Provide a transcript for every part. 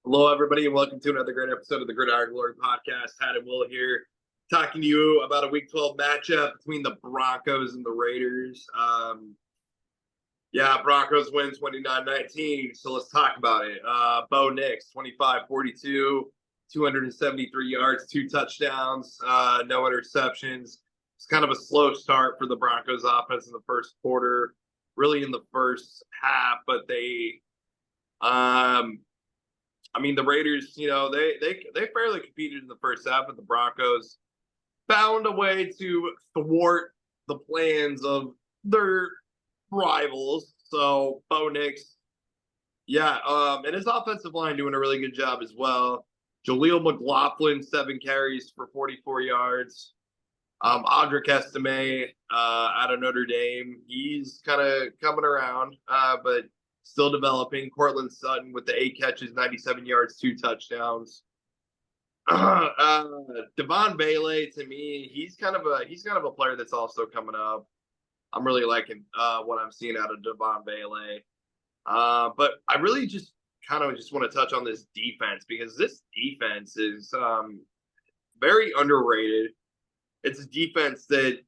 Hello, everybody, and welcome to another great episode of the Gridiron Glory podcast. Had and Will here, talking to you about a Week 12 matchup between the Broncos and the Raiders. Broncos win 29-19, so let's talk about it. Bo Nix, 25-42, 273 yards, 2 touchdowns, no interceptions. It's kind of a slow start for the Broncos offense in the first quarter, really in the first half, but the Raiders, they fairly competed in the first half, but the Broncos found a way to thwart the plans of their rivals. So Bo Nix, and his offensive line doing a really good job as well. Jaleel McLaughlin, 7 carries for 44 yards. Audric Estime out of Notre Dame, he's kind of coming around, but still developing. Cortland Sutton with the 8 catches, 97 yards, 2 touchdowns. Devon Bailey, to me, he's kind of a player that's also coming up. I'm really liking what I'm seeing out of Devon Bailey. But I really just want to touch on this defense, because this defense is very underrated. It's a defense that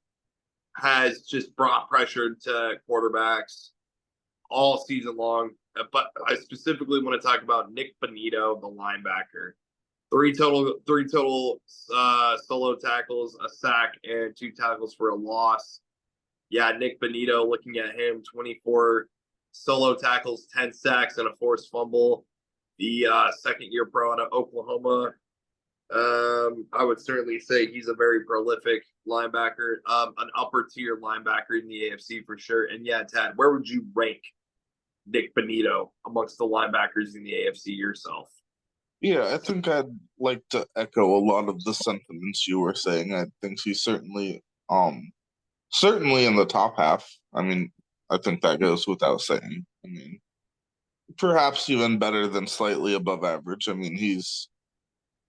has just brought pressure to quarterbacks all season long. But I specifically want to talk about Nick Bonito, the linebacker. 3 total solo tackles, a sack, and 2 tackles for a loss. Yeah, Nick Bonito, looking at him, 24 solo tackles, 10 sacks, and a forced fumble. The second-year pro out of Oklahoma. I would certainly say he's a very prolific linebacker, an upper-tier linebacker in the AFC for sure. And yeah, Tad, where would you rank Nick Bonito amongst the linebackers in the AFC yourself? Yeah, I think I'd like to echo a lot of the sentiments you were saying. I think he's certainly in the top half. I mean, I think that goes without saying. I mean, perhaps even better than slightly above average. I mean, he's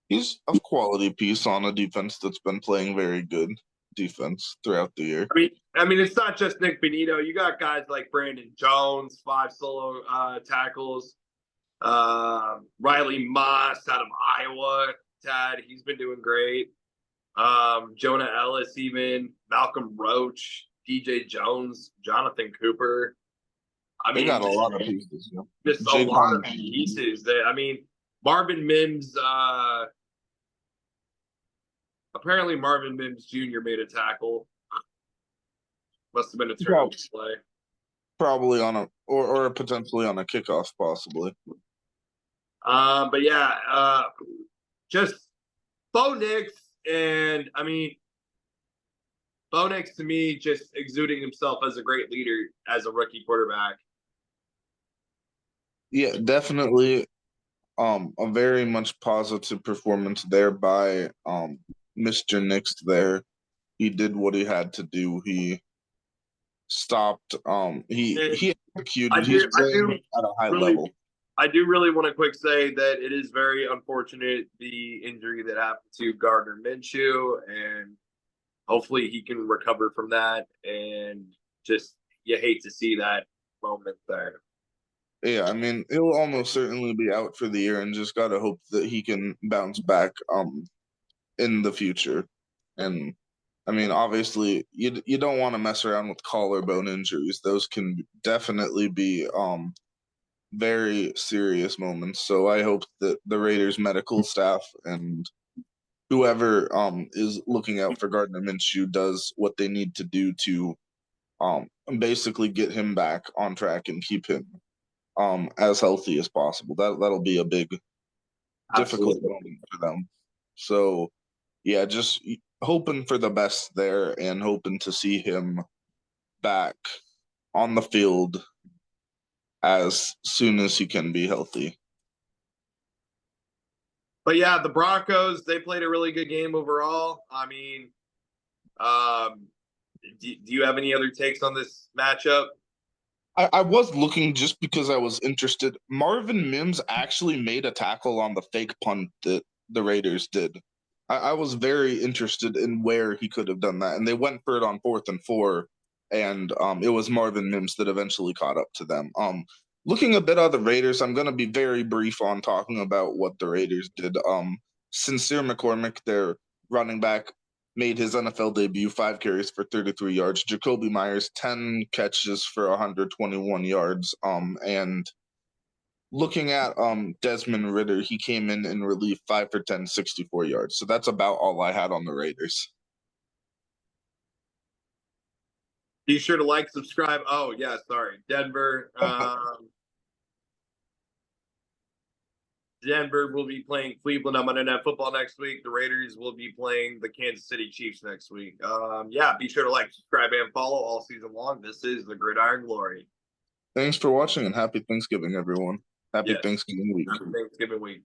a quality piece on a defense that's been playing very good defense throughout the year. I mean, it's not just Nick Bonito. You got guys like Brandon Jones, 5 solo tackles. Riley Moss out of Iowa. Tad, he's been doing great. Jonah Ellis, even Malcolm Roach, DJ Jones, Jonathan Cooper. They got a lot of pieces. Just a lot of pieces. Marvin Mims. Apparently, Marvin Mims Jr. made a tackle. Must have been a turnover play. Probably on a or potentially on a kickoff, possibly. Just Bo Nix, and Bo Nix to me just exuding himself as a great leader as a rookie quarterback. Yeah, definitely. A very much positive performance there by Mr. Nix there. He did what he had to do. He stopped. He executed. He's playing at a high level. I do really want to quick say that it is very unfortunate, the injury that happened to Gardner Minshew, and hopefully he can recover from that. And just, you hate to see that moment there. Yeah, I mean, he'll almost certainly be out for the year, and just got to hope that he can bounce back in the future. And I mean, obviously, you don't want to mess around with collarbone injuries. Those can definitely be very serious moments. So I hope that the Raiders medical staff and whoever is looking out for Gardner Minshew does what they need to do to basically get him back on track and keep him as healthy as possible. That'll be a big difficult moment for them. So yeah, just hoping for the best there, and hoping to see him back on the field as soon as he can be healthy. But yeah, the Broncos, they played a really good game overall. I mean, do you have any other takes on this matchup? I was looking just because I was interested. Marvin Mims actually made a tackle on the fake punt that the Raiders did. I was very interested in where he could have done that. And they went for it on 4th and 4, and it was Marvin Mims that eventually caught up to them. looking a bit at the Raiders, I'm going to be very brief on talking about what the Raiders did. Sincere McCormick, their running back, made his NFL debut, 5 carries for 33 yards. Jacoby Myers, 10 catches for 121 yards. And looking at Desmond Ritter, he came in relief, 5 for 10, 64 yards. So that's about all I had on the Raiders. Be sure to like, subscribe. Oh yeah, sorry, Denver. Denver will be playing Cleveland on Monday Night Football next week. The Raiders will be playing the Kansas City Chiefs next week. Yeah, be sure to like, subscribe, and follow all season long. This is the Gridiron Glory. Thanks for watching and happy Thanksgiving, everyone. Happy Yes, Thanksgiving week. Thanksgiving week.